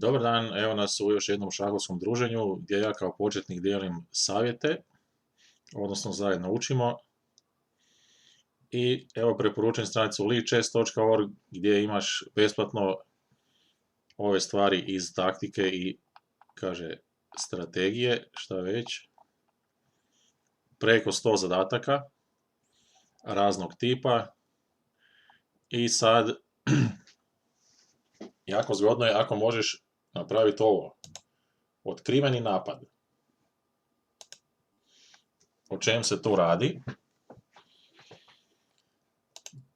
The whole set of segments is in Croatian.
Dobar dan, evo nas u još jednom šahovskom druženju gdje ja kao početnik dijelim savjete, odnosno zajedno učimo. I evo preporučujem stranicu lichess.org gdje imaš besplatno ove stvari iz taktike i kaže strategije, šta već, preko 100 zadataka raznog tipa. I sad jako zgodno je ako možeš napraviti ovo, otkriveni napad. O čem se tu radi?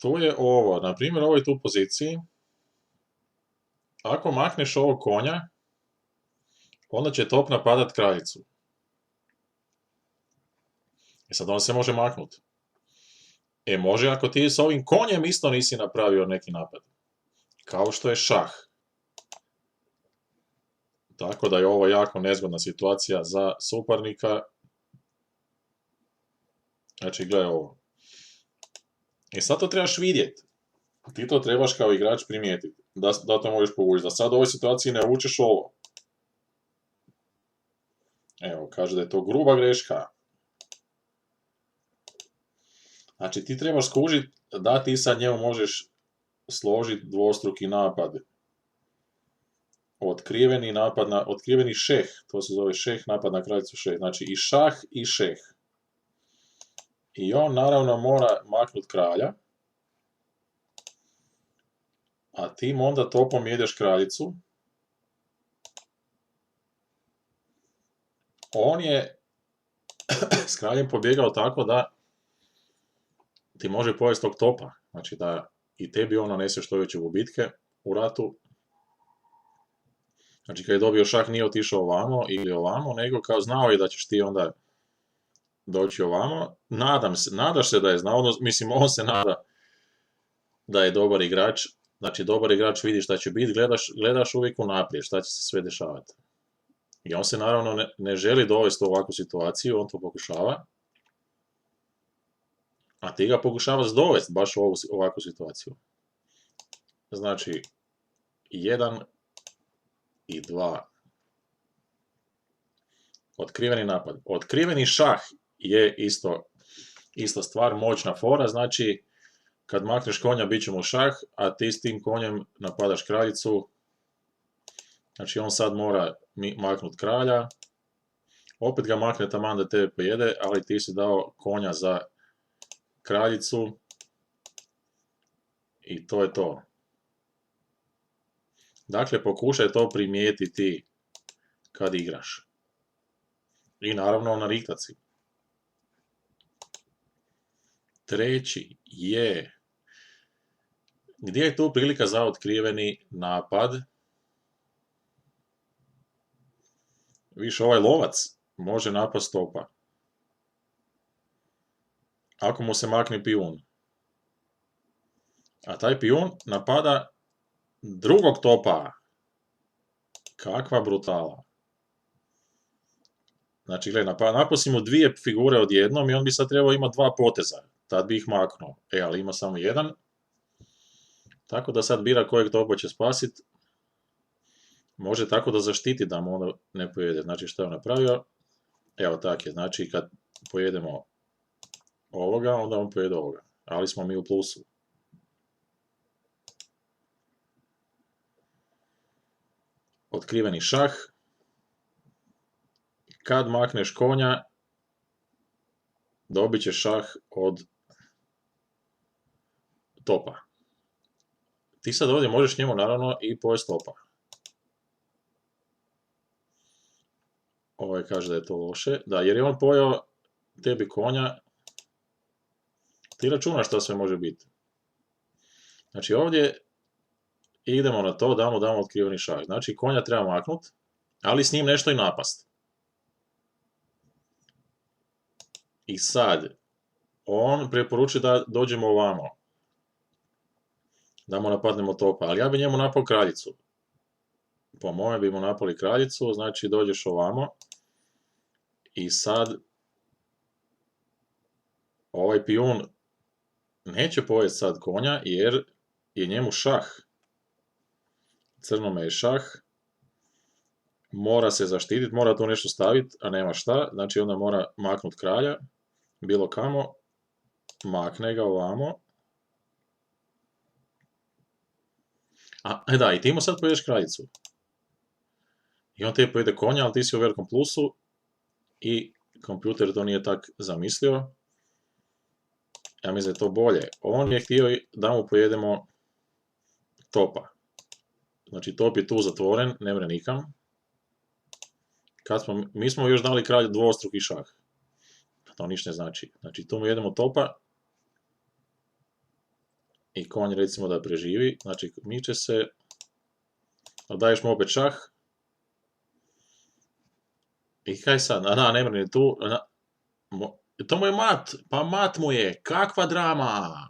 Tu je ovo, na primjer ovoj tu poziciji, ako makneš ovog konja, onda će top napadat kraljicu. I sad on se može maknuti. Može ako ti s ovim konjem isto nisi napravio neki napad. Kao što je šah. Tako da je ovo jako nezgodna situacija za suparnika. Znači, gledaj ovo. I sad to trebaš vidjeti. Ti to trebaš kao igrač primijetiti. Da to možeš povući. Da sad u ovoj situaciji ne vučeš ovo. Evo, kaže da je to gruba greška. Znači, ti trebaš skužiti da ti sad njemu možeš složiti dvostruki napad. Otkriveni šeh, to se zove šeh, napad na kraljicu šeh. Znači i šah i šeh. I on naravno mora maknuti kralja. A ti onda topom jedeš kraljicu. On je s kraljem pobjegao tako da ti može pojesti tog topa. Znači da i tebi on nanese što veće gubitke u ratu. Znači kad je dobio šah nije otišao ovamo ili ovamo, nego kao znao je da ćeš ti onda doći ovamo. Nadaš se da je znao, mislim on se nada da je dobar igrač. Znači dobar igrač vidi šta će biti, gledaš uvijek unaprijed šta će se sve dešavati. I on se naravno ne želi dovesti u ovakvu situaciju, on to pokušava. A ti ga pokušavaš dovesti baš u ovakvu situaciju. Znači, 1 i 2. Otkriveni napad. Otkriveni šah je isto stvar, moćna fora, znači kad makneš konja bit će mu šah, a ti s tim konjem napadaš kraljicu. Znači on sad mora maknuti kralja, opet ga makne taman da tebe pojede, ali ti si dao konja za kraljicu i to je to. Dakle, pokušaj to primijetiti kad igraš. I naravno na riktaci. Treći je, gdje je tu prilika za otkriveni napad? Viš ovaj lovac može napast topa. Ako mu se makne pijun. A taj pijun napada drugog topa. Kakva brutala. Znači, gledaj, napusti mu dvije figure odjednom i on bi sad trebao imati dva poteza. Tad bi ih maknuo. Ali ima samo jedan. Tako da sad bira kojeg topa će spasiti. Može tako da zaštiti da mu onda ne pojede. Znači, što je on napravio? Evo, tak je. Znači, kad pojedemo ovoga, onda on pojede ovoga. Ali smo mi u plusu. Otkriveni šah. Kad makneš konja, dobit ćeš šah od topa. Ti sad ovdje možeš njemu naravno i pojesti topa. Ovaj kaže da je to loše. Da, jer je on pojeo tebi konja. Ti računaš što sve može biti. Znači ovdje idemo na to da mu damo otkriveni šah. Znači konja treba maknuti, ali s njim nešto i napast. I sad, on preporučuje da dođemo ovamo. Da mu napadnemo topa, ali ja bi njemu napao kraljicu. Po mojem bi mu napali kraljicu, znači dođeš ovamo. I sad, ovaj pijun neće pojesti sad konja, jer je njemu šah. Crnome je šah. mora se zaštititi, mora tu nešto staviti, a nema šta, znači onda mora maknut kralja, bilo kamo, makne ga ovamo. Da, i ti mu sad pojedeš kraljicu. I on tebi pojede konja, ali ti si u velikom plusu i kompjuter to nije tak zamislio. Ja mislim da je to bolje. On je htio da mu pojedemo topa. Znači top je tu zatvoren, ne mre nikam. Mi smo još dali kralju dvostruki šah. To ništa ne znači. Znači tu mu jedemo topa i konj recimo da preživi. Znači miče se, daješ mu opet šah. I kaj sad? Ne mre ni tu. To mu je mat, pa mat mu je. Kakva drama!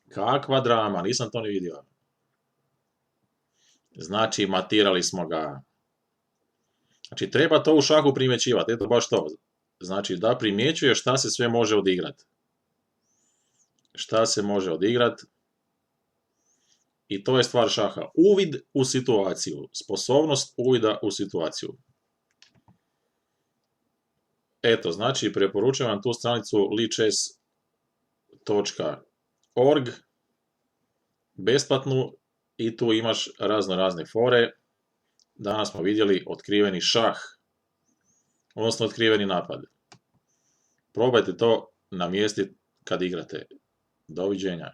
Kakva drama, nisam to ni vidio. Znači matirali smo ga. Znači, treba to u šahu primjećivati, eto baš to. Znači, da primjećuje šta se sve može odigrati. Šta se može odigrati. I to je stvar šaha. Uvid u situaciju. Sposobnost uvida u situaciju. Eto, znači, preporučujem vam tu stranicu lichess.org, besplatnu, i tu imaš razne fore. Danas smo vidjeli otkriveni šah, odnosno otkriveni napad. Probajte to namjestiti kad igrate. Doviđenja.